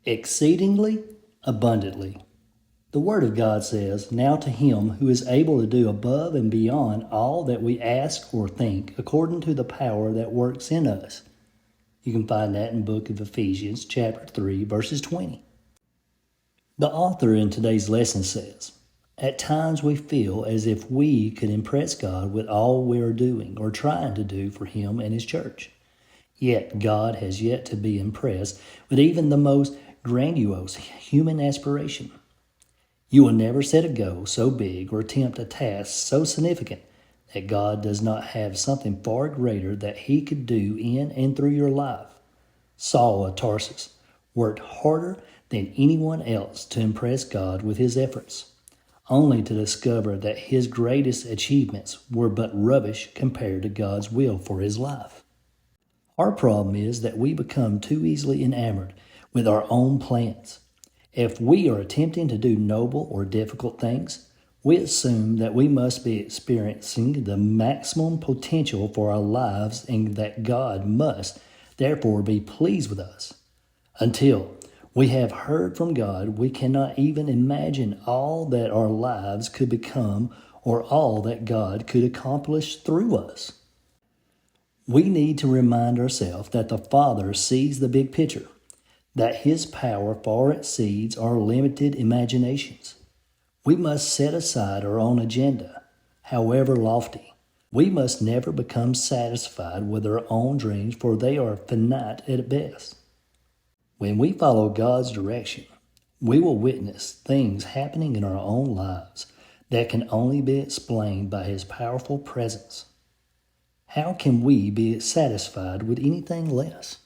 Exceedingly abundantly. The Word of God says, "Now to Him who is able to do above and beyond all that we ask or think, according to the power that works in us." You can find that in the book of Ephesians, chapter 3, verses 20. The author in today's lesson says, "At times we feel as if we could impress God with all we are doing or trying to do for Him and His church. Yet God has yet to be impressed with even the most grandiose human aspiration. You will never set a goal so big or attempt a task so significant that God does not have something far greater that He could do in and through your life. Saul of Tarsus worked harder than anyone else to impress God with his efforts, only to discover that his greatest achievements were but rubbish compared to God's will for his life. Our problem is that we become too easily enamored with our own plans. If we are attempting to do noble or difficult things, we assume that we must be experiencing the maximum potential for our lives and that God must, therefore, be pleased with us. Until we have heard from God, we cannot even imagine all that our lives could become or all that God could accomplish through us. We need to remind ourselves that the Father sees the big picture, that His power far exceeds our limited imaginations. We must set aside our own agenda, however lofty. We must never become satisfied with our own dreams, for they are finite at best. When we follow God's direction, we will witness things happening in our own lives that can only be explained by His powerful presence. How can we be satisfied with anything less?